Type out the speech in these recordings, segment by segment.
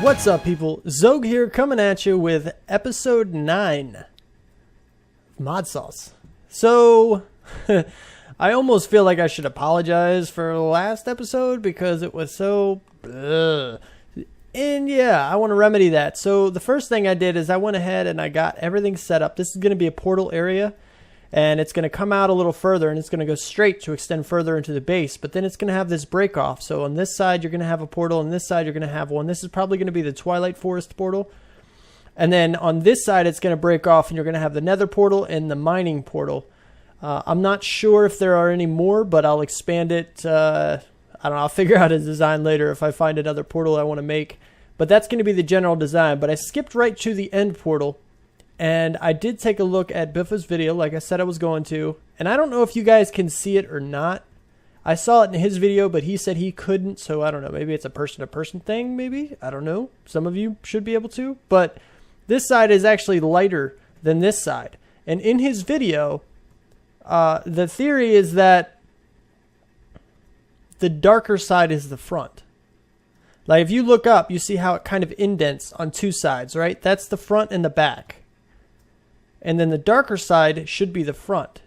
What's up, people? Xogue here, coming at you with episode 9 Mod Sauce. So, I almost feel like I should apologize for the last episode because it was so... And yeah, I want to remedy that. So the first thing I did is I went ahead and I got everything set up. This is going to be a portal area, and it's going to come out a little further, and it's going to go straight to extend further into the base. But then it's going to have this break off. So on this side, you're going to have a portal. On this side, you're going to have one. This is probably going to be the Twilight Forest portal. And then on this side, it's going to break off, and you're going to have the Nether portal and the mining portal. I'm not sure if there are any more, but I'll expand it. I don't know. I'll figure out a design later if I find another portal I want to make. But that's going to be the general design. But I skipped right to the end portal. And I did take a look at Biffa's video, like I said I was going to. And I don't know if you guys can see it or not. I saw it in his video, but he said he couldn't. So I don't know. Maybe it's a person-to-person thing, maybe. I don't know. Some of you should be able to. But this side is actually lighter than this side. And in his video, the theory is that the darker side is the front. Like if you look up, you see how it kind of indents on two sides, right? That's the front and the back. And then the darker side should be the front.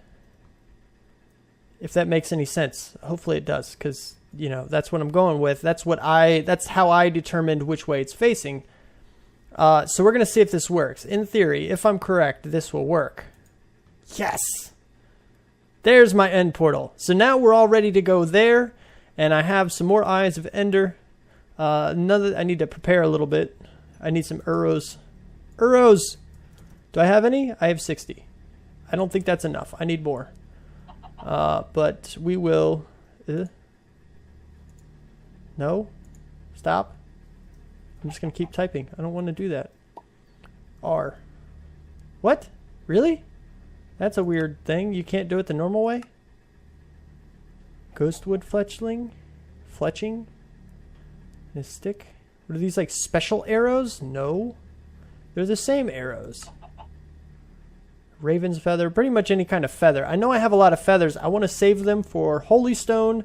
If that makes any sense. Hopefully it does, because, you know, that's what I'm going with. That's how I determined which way it's facing. So we're going to see if this works. In theory, if I'm correct, this will work. Yes! There's my end portal. So now we're all ready to go there. And I have some more Eyes of Ender. I need to prepare a little bit. I need some arrows. Arrows! Do I have any? I have 60. I don't think that's enough. I need more. But we will... No? Stop. I'm just going to keep typing. I don't want to do that. R. What? Really? That's a weird thing. You can't do it the normal way? Ghostwood fletchling? Fletching? Mystic? What are these, like, special arrows? No. They're the same arrows. Raven's feather. Pretty much any kind of feather. I know I have a lot of feathers. I want to save them for Holy Stone.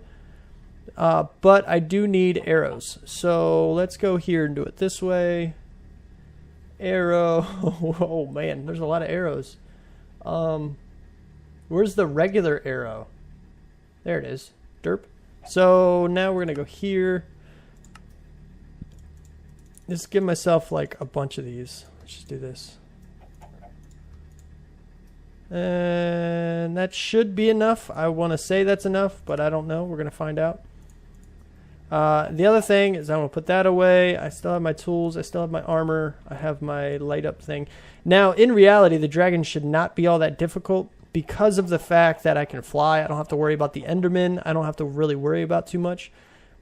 But I do need arrows. So let's go here and do it this way. Arrow. Oh, man. There's a lot of arrows. Where's the regular arrow? There it is. Derp. So now we're going to go here. Just give myself like a bunch of these. Let's just do this. And that should be enough. I want to say that's enough, but I don't know. We're going to find out. The other thing is I'm going to put that away. I still have my tools. I still have my armor. I have my light up thing. Now, in reality, the dragon should not be all that difficult because of the fact that I can fly. I don't have to worry about the Enderman. I don't have to really worry about too much.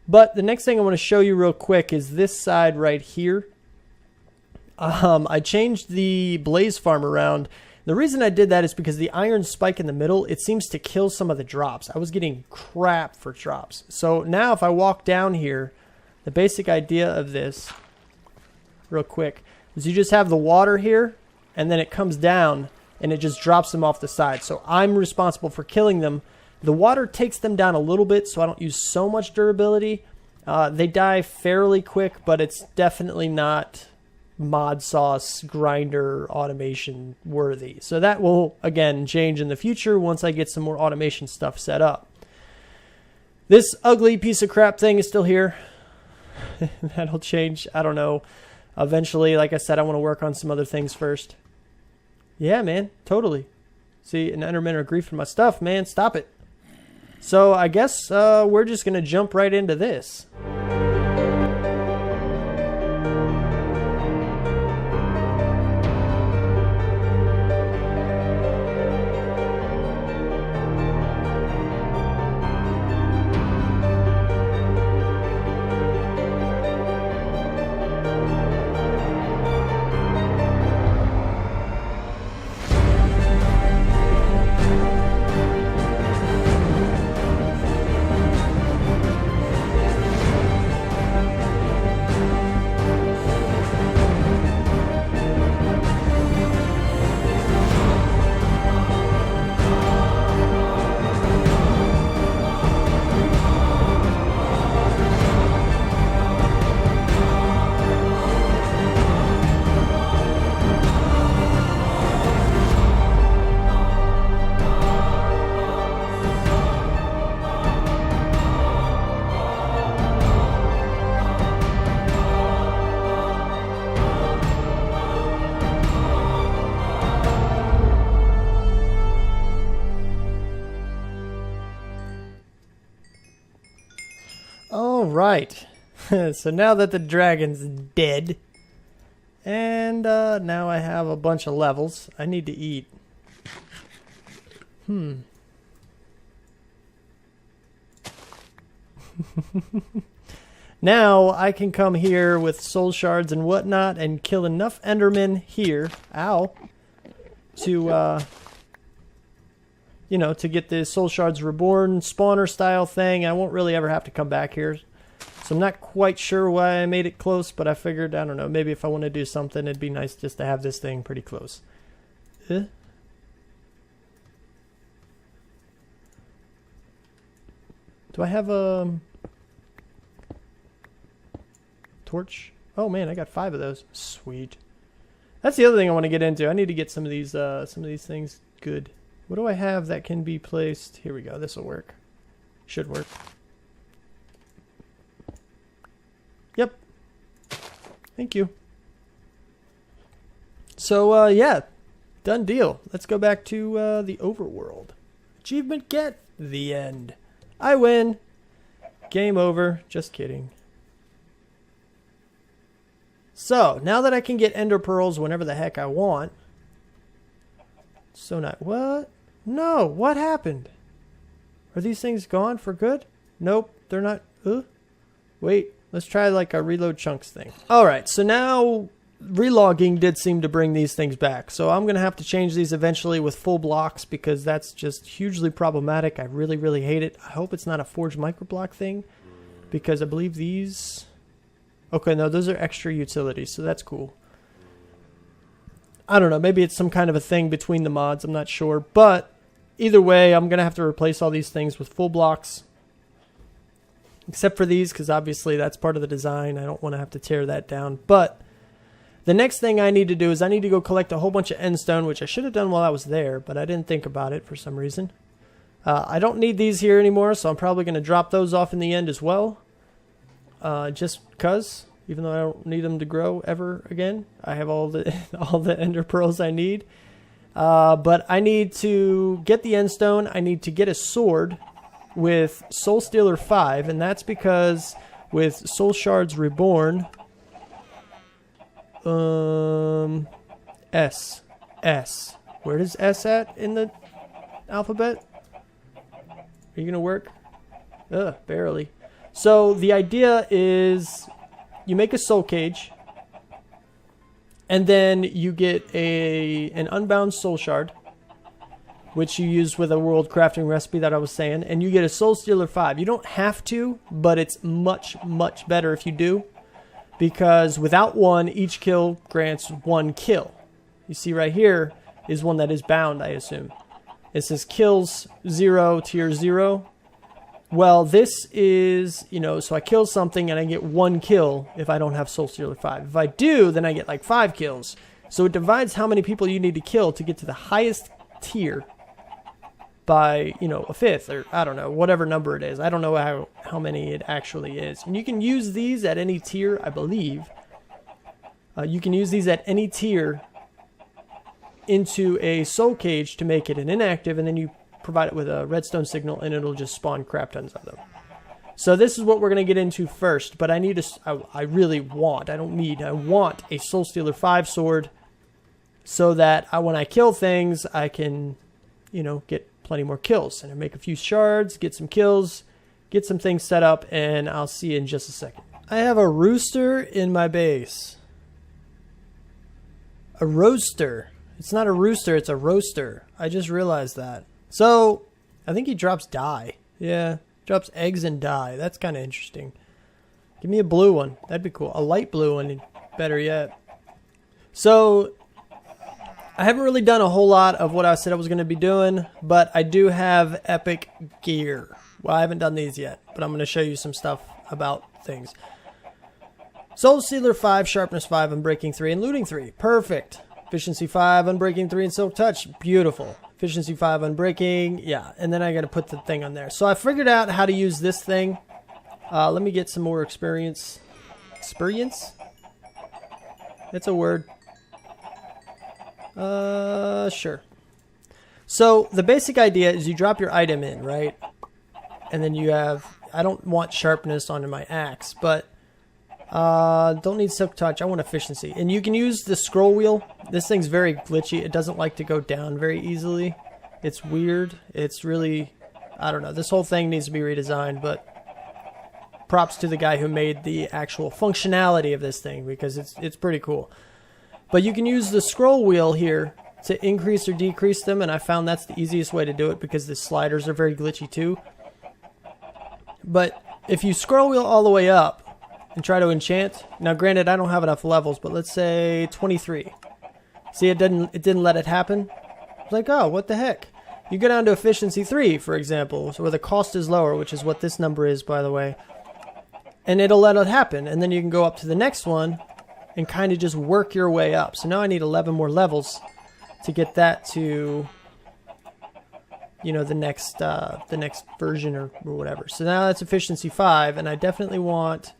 But the next thing I want to show you real quick is this side right here. I changed the blaze farm around. The reason I did that is because the iron spike in the middle, it seems to kill some of the drops. I was getting crap for drops. So now if I walk down here, the basic idea of this, real quick, is you just have the water here, and then it comes down, and it just drops them off the side. So I'm responsible for killing them. The water takes them down a little bit, so I don't use so much durability. They die fairly quick, but it's definitely not mod sauce grinder automation worthy. So that will, again, change in the future once I get some more automation stuff set up. This ugly piece of crap thing is still here. That'll change. I don't know. Eventually, like I said, I want to work on some other things first. Yeah, man. Totally. See, an Enderman are griefing my stuff, man. Stop it. So I guess we're just going to jump right into this. right. So now that the dragon's dead, and now I have a bunch of levels, I need to eat. Now I can come here with soul shards and whatnot and kill enough endermen here, ow, to you know, to get the Soul Shards Reborn spawner style thing. I won't really ever have to come back here. So I'm not quite sure why I made it close, but I figured, I don't know, maybe if I want to do something, it'd be nice just to have this thing pretty close. Do I have a torch? Oh man, I got 5 of those. Sweet. That's the other thing I want to get into. I need to get some of these things good. What do I have that can be placed? Here we go. This will work. Should work. Yep. Thank you. So, yeah. Done deal. Let's go back to the overworld. Achievement get. The end. I win. Game over. Just kidding. So, now that I can get ender pearls whenever the heck I want. So not... What? No, what happened? Are these things gone for good? Nope, they're not. Wait, let's try like a reload chunks thing. Alright, so now relogging did seem to bring these things back. So I'm going to have to change these eventually with full blocks because that's just hugely problematic. I really, really hate it. I hope it's not a forged microblock thing because I believe these... Okay, no, those are extra utilities, so that's cool. I don't know, maybe it's some kind of a thing between the mods, I'm not sure. But either way, I'm going to have to replace all these things with full blocks. Except for these, because obviously that's part of the design. I don't want to have to tear that down. But the next thing I need to do is I need to go collect a whole bunch of endstone, which I should have done while I was there, but I didn't think about it for some reason. I don't need these here anymore, so I'm probably going to drop those off in the end as well. Just because, even though I don't need them to grow ever again, I have all the ender pearls I need. But I need to get the endstone. I need to get a sword with Soul Stealer 5, and that's because with Soul Shards Reborn, S. Where does S at in the alphabet? Are you gonna work? Barely. So the idea is you make a soul cage, and then you get an unbound soul shard, which you use with a world crafting recipe that I was saying, and you get a Soul Stealer 5. You don't have to, but it's much, much better if you do, because without one, each kill grants 1 kill. You see right here is one that is bound, I assume. It says kills 0, tier 0. Well, this is, you know, so I kill something and I get 1 kill if I don't have Soul Stealer 5. If I do, then I get like 5 kills. So it divides how many people you need to kill to get to the highest tier by, you know, a 5th, or I don't know, whatever number it is. I don't know how many it actually is. And you can use these at any tier, I believe. You can use these at any tier into a soul cage to make it an inactive, and then you provide it with a redstone signal and it'll just spawn crap tons of them. So this is what we're going to get into first, but I need I really want, I want a Soul Stealer 5 sword so that when I kill things, I can, you know, get plenty more kills. And I make a few shards, get some kills, get some things set up, and I'll see you in just a second. I have a rooster in my base. A roaster. It's not a rooster, it's a roaster. I just realized that. So, I think he drops dye. Yeah, drops eggs and dye. That's kind of interesting. Give me a blue one. That'd be cool. A light blue one, better yet. So, I haven't really done a whole lot of what I said I was going to be doing, but I do have epic gear. Well, I haven't done these yet, but I'm going to show you some stuff about things. Soul Stealer 5, Sharpness 5, Unbreaking 3, and Looting 3. Perfect. Efficiency 5, Unbreaking 3, and Silk Touch. Beautiful. Efficiency 5, Unbreaking. Yeah, and then I got to put the thing on there. So I figured out how to use this thing. Let me get some more experience. Experience? That's a word. Sure. So the basic idea is you drop your item in, right? And then you have, I don't want sharpness on my axe, but don't need silk touch. I want efficiency. And you can use the scroll wheel. This thing's very glitchy. It doesn't like to go down very easily. It's weird. It's really, I don't know. This whole thing needs to be redesigned, but props to the guy who made the actual functionality of this thing, because it's pretty cool. But you can use the scroll wheel here to increase or decrease them, and I found that's the easiest way to do it because the sliders are very glitchy too. But if you scroll wheel all the way up and try to enchant, now granted I don't have enough levels, but let's say 23. See, it didn't let it happen. It's like, oh, what the heck? You go down to efficiency 3, for example, so where the cost is lower, which is what this number is, by the way, and it'll let it happen, and then you can go up to the next one and kind of just work your way up. So now I need 11 more levels to get that to, you know, the next version or whatever. So now that's efficiency 5, and I definitely want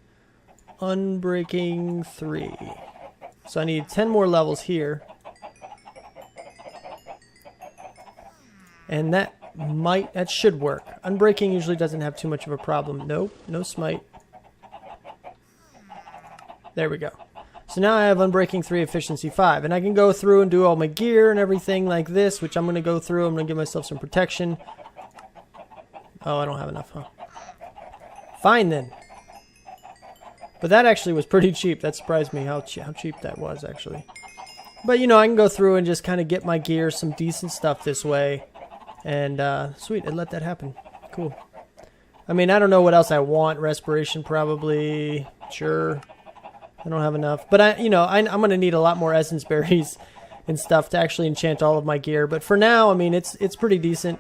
unbreaking 3. So I need 10 more levels here. And that should work. Unbreaking usually doesn't have too much of a problem. Nope, no smite. There we go. So now I have Unbreaking 3, Efficiency 5. And I can go through and do all my gear and everything like this, which I'm going to go through. I'm going to give myself some protection. Oh, I don't have enough, huh? Fine, then. But that actually was pretty cheap. That surprised me how cheap that was, actually. But, you know, I can go through and just kind of get my gear, some decent stuff this way. And, sweet, it let that happen. Cool. I mean, I don't know what else I want. Respiration, probably. Sure. I don't have enough. But, I'm going to need a lot more essence berries and stuff to actually enchant all of my gear. But for now, I mean, it's pretty decent.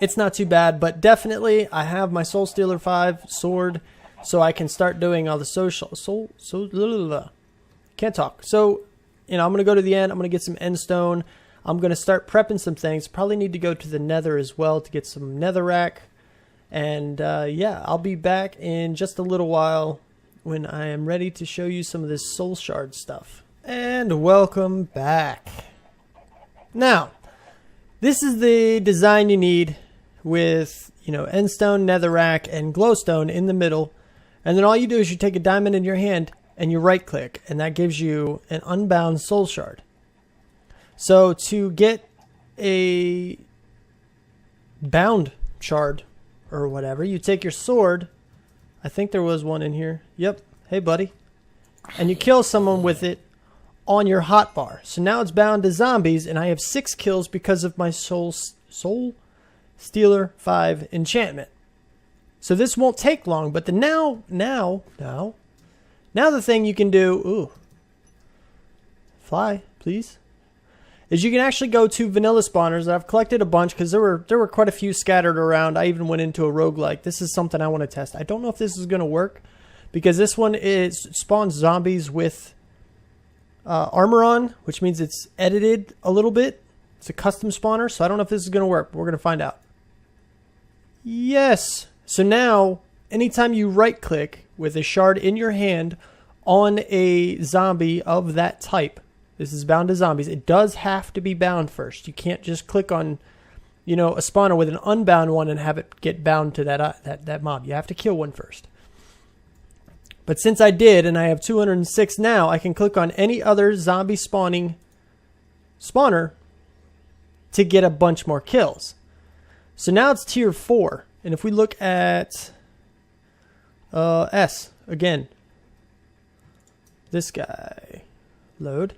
It's not too bad. But definitely, I have my Soul Stealer 5 sword, so I can start doing all the can't talk. So, I'm going to go to the end. I'm going to get some end stone. I'm going to start prepping some things. Probably need to go to the nether as well to get some netherrack. And, yeah, I'll be back in just a little while when I am ready to show you some of this soul shard stuff. And welcome back. Now, this is the design you need with, endstone, netherrack, and glowstone in the middle. And then all you do is you take a diamond in your hand and you right click, and that gives you an unbound soul shard. So to get a bound shard or whatever, you take your sword. I think there was one in here. Yep. Hey, buddy. And you kill someone with it on your hotbar. So now it's bound to zombies, and I have 6 kills because of my Soul Stealer 5 enchantment. So this won't take long, but now the thing you can do, fly, please, is you can actually go to vanilla spawners. I've collected a bunch because there were quite a few scattered around. I even went into a roguelike. This is something I want to test. I don't know if this is going to work because this one spawns zombies with armor on, which means it's edited a little bit. It's a custom spawner, so I don't know if this is going to work, but we're going to find out. Yes. So now, anytime you right-click with a shard in your hand on a zombie of that type, this is bound to zombies. It does have to be bound first. You can't just click on, a spawner with an unbound one and have it get bound to that mob. You have to kill one first. But since I did, and I have 206 now, I can click on any other zombie spawning spawner to get a bunch more kills. So now it's tier 4. And if we look at S, again, this guy, load.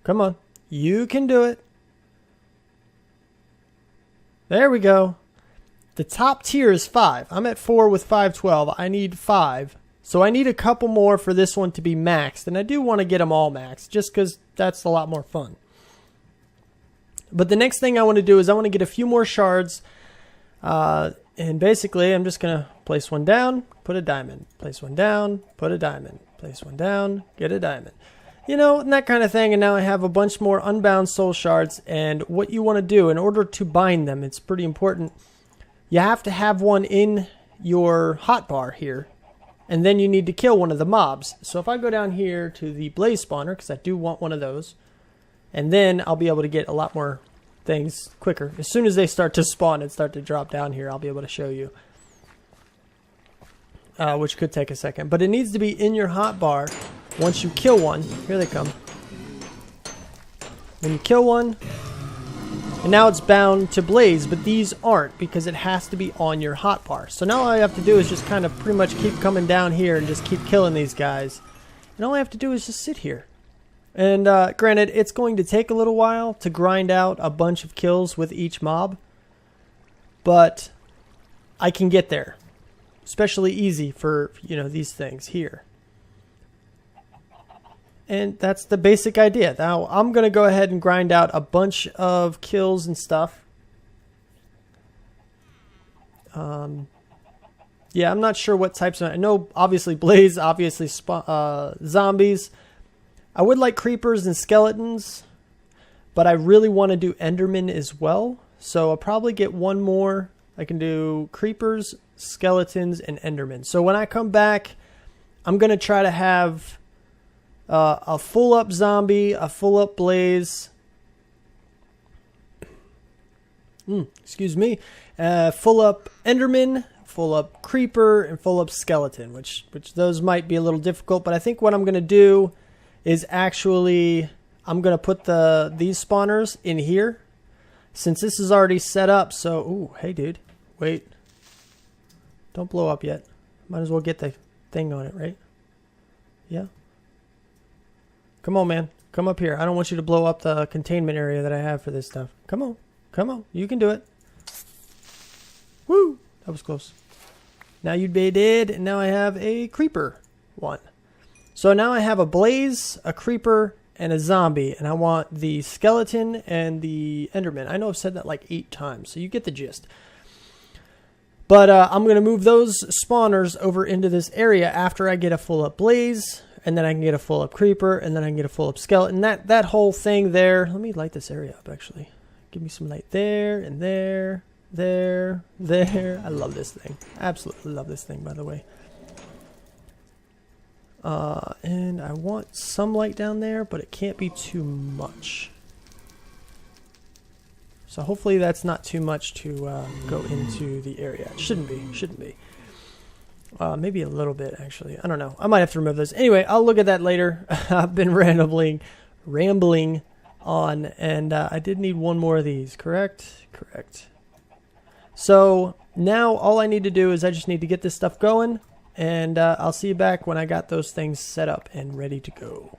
Come on. You can do it. There we go. The top tier is 5. I'm at 4 with 512. I need 5. So I need a couple more for this one to be maxed. And I do want to get them all maxed just because that's a lot more fun. But the next thing I want to do is I want to get a few more shards. And basically I'm just going to place one down, put a diamond. Place one down, put a diamond. Place one down, get a diamond. And that kind of thing. And now I have a bunch more unbound soul shards. And what you want to do in order to bind them, it's pretty important. You have to have one in your hotbar here. And then you need to kill one of the mobs. So if I go down here to the blaze spawner, because I do want one of those. And then I'll be able to get a lot more things quicker. As soon as they start to spawn and start to drop down here, I'll be able to show you. which could take a second. But it needs to be in your hotbar once you kill one. Here they come. When you kill one, and now it's bound to blaze, but these aren't because it has to be on your hotbar. So now all I have to do is just kind of pretty much keep coming down here and just keep killing these guys. And all I have to do is just sit here. And granted, it's going to take a little while to grind out a bunch of kills with each mob, but I can get there. Especially easy for, you know, these things here. And that's the basic idea. Now, I'm going to go ahead and grind out a bunch of kills and stuff. Yeah, I'm not sure what types of... I know, obviously, blaze, obviously, zombies. I would like creepers and skeletons, but I really want to do endermen as well. So I'll probably get one more. I can do creepers, skeletons, and endermen. So when I come back, I'm going to try to have... a full up zombie, a full up blaze, excuse me, full up enderman, full up creeper, and full up skeleton, which those might be a little difficult, but I think what I'm going to do is actually, I'm going to put these spawners in here, since this is already set up, so, ooh, hey dude, wait, don't blow up yet, might as well get the thing on it, right? Yeah. Come on, man. Come up here. I don't want you to blow up the containment area that I have for this stuff. Come on. Come on. You can do it. Woo! That was close. Now you'd be dead, and now I have a creeper one. So now I have a blaze, a creeper, and a zombie, and I want the skeleton and the enderman. I know I've said that like 8 times, so you get the gist. But I'm going to move those spawners over into this area after I get a full up blaze. And then I can get a full up creeper, and then I can get a full up skeleton. That whole thing there. Let me light this area up, actually. Give me some light there, and there, there. I love this thing. Absolutely love this thing, by the way. And I want some light down there, but it can't be too much. So hopefully that's not too much to go into the area. It shouldn't be. Maybe a little bit, actually. I don't know. I might have to remove those. Anyway, I'll look at that later. I've been rambling on, and I did need one more of these, correct? Correct. So now all I need to do is I just need to get this stuff going, and I'll see you back when I got those things set up and ready to go.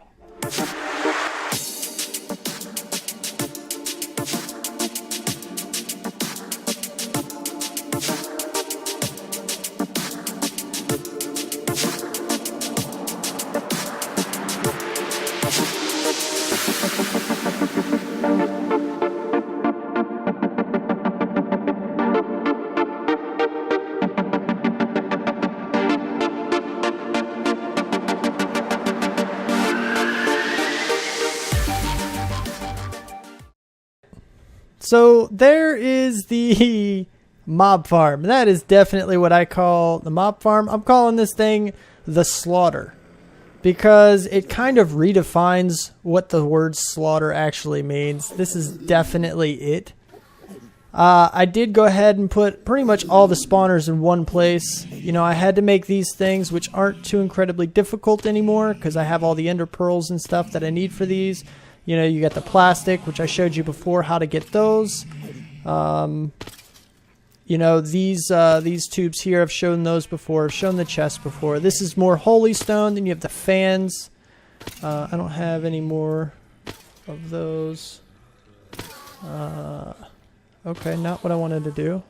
So there is the mob farm. That is definitely what I call the mob farm. I'm calling this thing the slaughter because it kind of redefines what the word slaughter actually means. This is definitely it. I did go ahead and put pretty much all the spawners in one place. You know, I had to make these things, which aren't too incredibly difficult anymore because I have all the ender pearls and stuff that I need for these. You know, you got the plastic, which I showed you before how to get those. You know, these tubes here, I've shown those before. I've shown the chest before. This is more holy stone. Then you have the fans. I don't have any more of those. Okay, not what I wanted to do.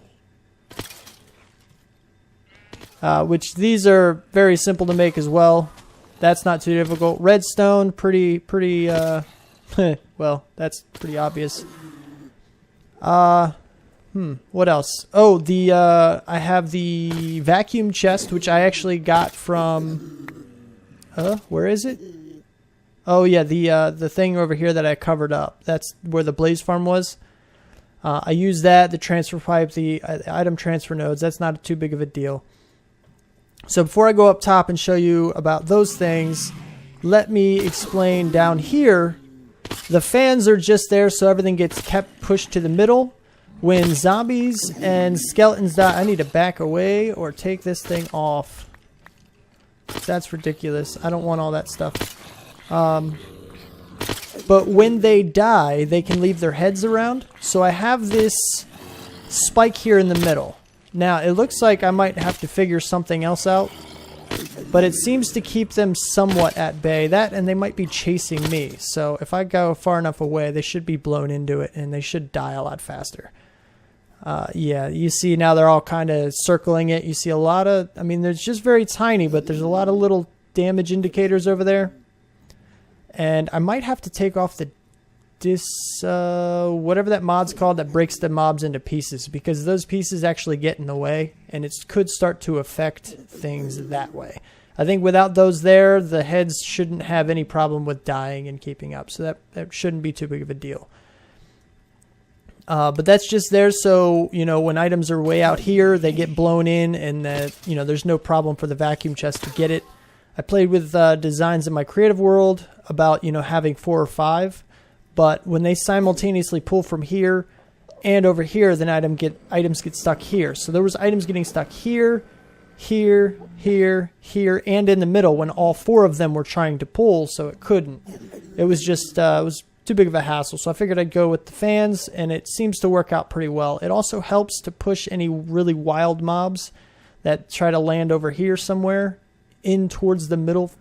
Which these are very simple to make as well. That's not too difficult. Redstone, pretty well, that's pretty obvious. What else? Oh, I have the vacuum chest, which I actually got from, where is it? Oh yeah, the thing over here that I covered up. That's where the blaze farm was. I use that, the transfer pipe, the item transfer nodes. That's not too big of a deal. So before I go up top and show you about those things, let me explain down here. The fans are just there so everything gets kept pushed to the middle. When zombies and skeletons die, I need to back away or take this thing off. That's ridiculous. I don't want all that stuff. But when they die, they can leave their heads around. So I have this spike here in the middle. Now, it looks like I might have to figure something else out. But it seems to keep them somewhat at bay. That, and they might be chasing me. So if I go far enough away, they should be blown into it, and they should die a lot faster. Yeah, you see now they're all kind of circling it. You see a lot of, I mean, there's just very tiny, but there's a lot of little damage indicators over there. And I might have to take off the whatever that mod's called that breaks the mobs into pieces, because those pieces actually get in the way, and it could start to affect things that way. I think without those there, the heads shouldn't have any problem with dying and keeping up, so that shouldn't be too big of a deal. But that's just there so, you know, when items are way out here, they get blown in, and that, you know, there's no problem for the vacuum chest to get it. I played with designs in my creative world about, you know, having 4 or 5, but when they simultaneously pull from here and over here, then items get stuck here. So there was items getting stuck here, here, here, here, and in the middle when all 4 of them were trying to pull, so it couldn't. It was just, it was too big of a hassle, so I figured I'd go with the fans, and it seems to work out pretty well. It also helps to push any really wild mobs that try to land over here somewhere in towards the middle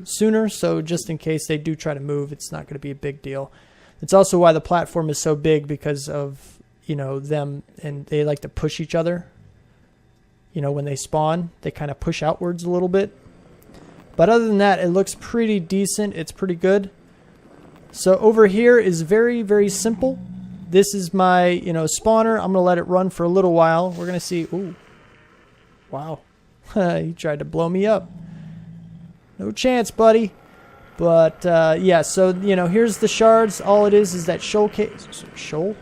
sooner, so just in case they do try to move, it's not going to be a big deal. It's also why the platform is so big, because of, you know, them, and they like to push each other. You know, when they spawn, they kind of push outwards a little bit. But other than that, it looks pretty decent. It's pretty good. So over here is very, very simple. This is my, you know, spawner. I'm going to let it run for a little while. We're going to see. Ooh. Wow. He tried to blow me up. No chance, buddy. But, yeah, so, you know, here's the shards. All it is that shoal cage. Shoal?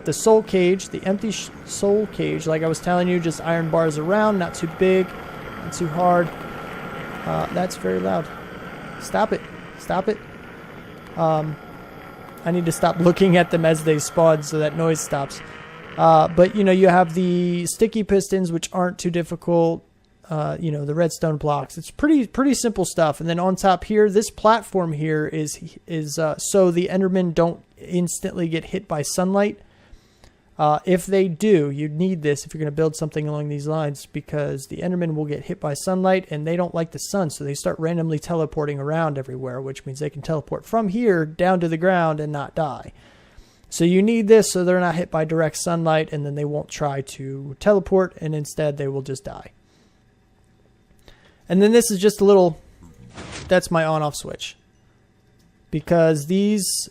The soul cage. The empty soul cage. Like I was telling you, just iron bars around. Not too big. Not too hard. That's very loud. Stop it. Stop it. I need to stop looking at them as they spawn so that noise stops. But, you know, you have the sticky pistons, which aren't too difficult. You know, the redstone blocks. It's pretty simple stuff. And then on top here, this platform here is so the Endermen don't instantly get hit by sunlight. If they do, you need this if you're going to build something along these lines, because the Endermen will get hit by sunlight and they don't like the sun, so they start randomly teleporting around everywhere, which means they can teleport from here down to the ground and not die. So you need this so they're not hit by direct sunlight, and then they won't try to teleport, and instead they will just die. And then this is just a little, that's my on-off switch. Because these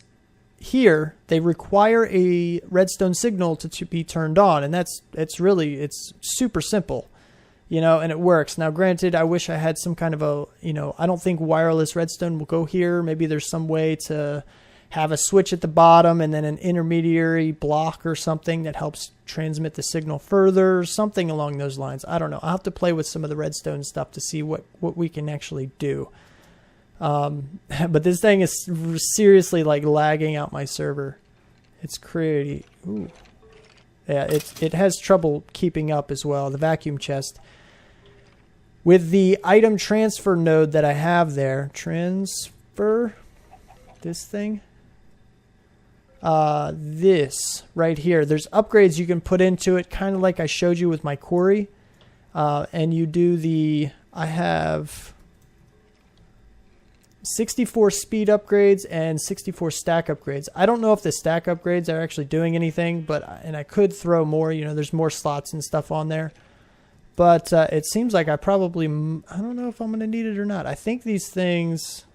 here, they require a redstone signal to be turned on, and it's super simple, you know, and it works. Now, granted, I wish I had some kind of a, you know, I don't think wireless redstone will go here. Maybe there's some way to have a switch at the bottom and then an intermediary block or something that helps transmit the signal further, something along those lines. I don't know. I'll have to play with some of the redstone stuff to see what we can actually do. But this thing is seriously like lagging out my server. It's crazy. Ooh. Yeah, it has trouble keeping up as well. The vacuum chest. With the item transfer node that I have there, transfer this thing. This right here. There's upgrades you can put into it, kind of like I showed you with my quarry. And you do the, I have 64 speed upgrades and 64 stack upgrades. I don't know if the stack upgrades are actually doing anything, and I could throw more, you know, there's more slots and stuff on there. But it seems like I don't know if I'm going to need it or not. I think these things,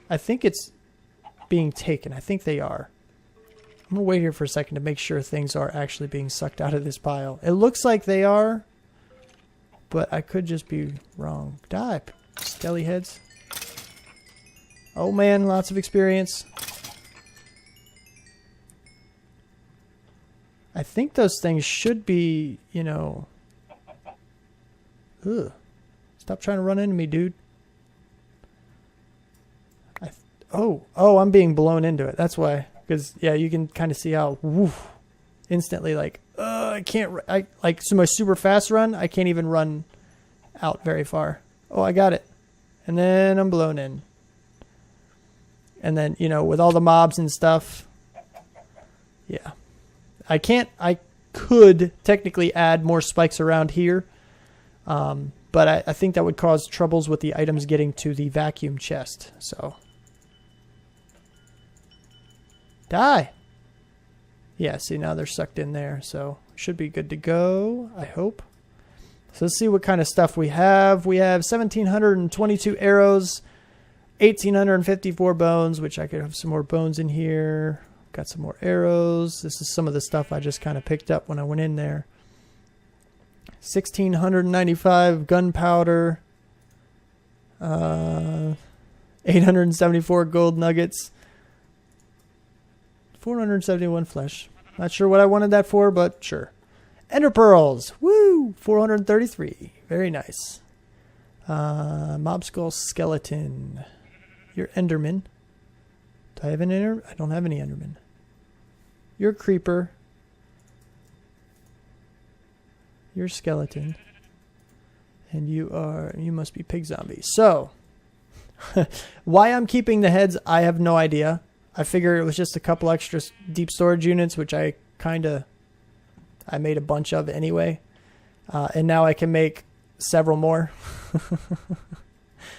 I think it's being taken. I think they are. I'm going to wait here for a second to make sure things are actually being sucked out of this pile. It looks like they are, but I could just be wrong. Die, skelly heads. Oh man, lots of experience. I think those things should be, you know... Ugh. Stop trying to run into me, dude. Oh, I'm being blown into it. That's why. Because, yeah, you can kind of see how, woof, instantly, like, I can't, like, so my super fast run, I can't even run out very far. Oh, I got it. And then I'm blown in. And then, you know, with all the mobs and stuff, yeah. I could technically add more spikes around here, but I think that would cause troubles with the items getting to the vacuum chest, so. Die! Yeah, see, now they're sucked in there, so should be good to go, I hope. So let's see what kind of stuff we have. We have 1,722 arrows, 1,854 bones, which I could have some more bones in here. Got some more arrows. This is some of the stuff I just kind of picked up when I went in there. 1,695 gunpowder. 874 gold nuggets. 471 flesh. Not sure what I wanted that for, but sure. Ender pearls. Woo! 433. Very nice. Mob skull skeleton. You're Enderman. Do I have an Ender? I don't have any Enderman. You're a creeper. You're a skeleton. And you must be pig zombie. So, why I'm keeping the heads, I have no idea. I figure it was just a couple extra deep storage units, which I made a bunch of anyway. And now I can make several more.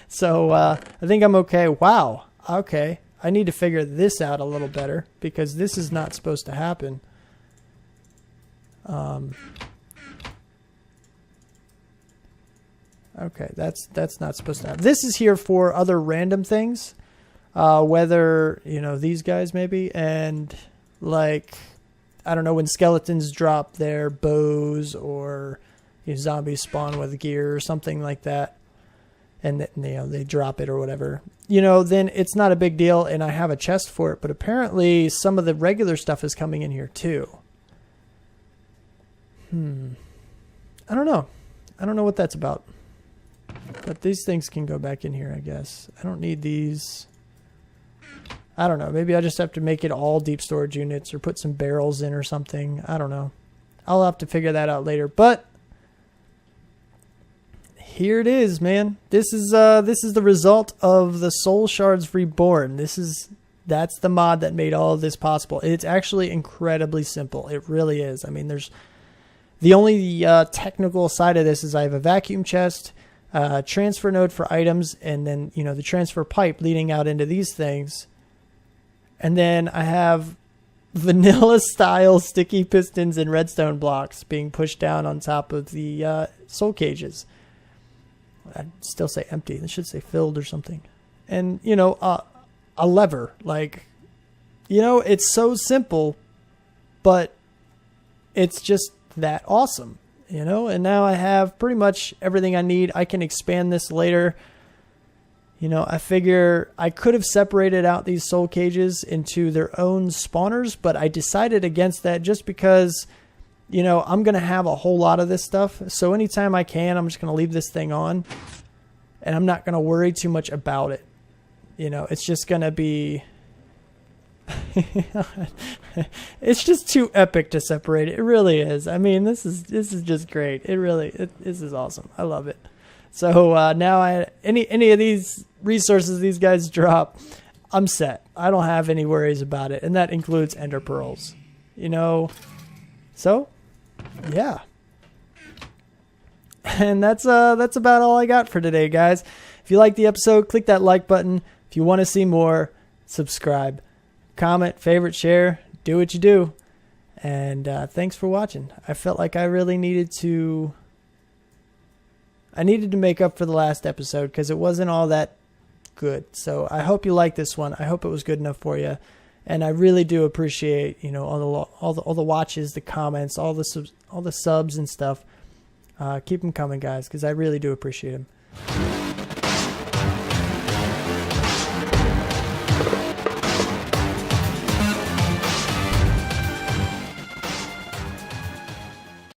So, I think I'm okay. Wow. Okay. I need to figure this out a little better because this is not supposed to happen. Okay, that's not supposed to happen. This is here for other random things. Whether, you know, these guys maybe, and like, I don't know, when skeletons drop their bows or zombies spawn with gear or something like that. And you know, they drop it or whatever, you know, then it's not a big deal and I have a chest for it. But apparently some of the regular stuff is coming in here too. I don't know. I don't know what that's about. But these things can go back in here, I guess. I don't need these. I don't know. Maybe I just have to make it all deep storage units or put some barrels in or something. I don't know. I'll have to figure that out later. But here it is, man. This is the result of the Soul Shards Reborn. That's the mod that made all of this possible. It's actually incredibly simple. It really is. I mean, there's the only technical side of this is I have a vacuum chest, transfer node for items, and then, you know, the transfer pipe leading out into these things. And then I have vanilla style sticky pistons and redstone blocks being pushed down on top of the soul cages. I'd still say empty. It should say filled or something. And, you know, a lever. Like, you know, it's so simple, but it's just that awesome, you know? And now I have pretty much everything I need. I can expand this later. You know, I figure I could have separated out these soul cages into their own spawners, but I decided against that just because, you know, I'm going to have a whole lot of this stuff. So anytime I can, I'm just going to leave this thing on and I'm not going to worry too much about it. You know, it's just going to be, it's just too epic to separate it. It really is. I mean, this is just great. This is awesome. I love it. So now any of these resources these guys drop, I'm set. I don't have any worries about it. And that includes ender pearls, you know. So, yeah. And that's about all I got for today, guys. If you like the episode, click that like button. If you want to see more, subscribe, comment, favorite, share, do what you do. And thanks for watching. I felt like I really needed to make up for the last episode because it wasn't all that good. So I hope you like this one. I hope it was good enough for you. And I really do appreciate, you know, all the watches, the comments, all the subs and stuff. Keep them coming, guys, because I really do appreciate them.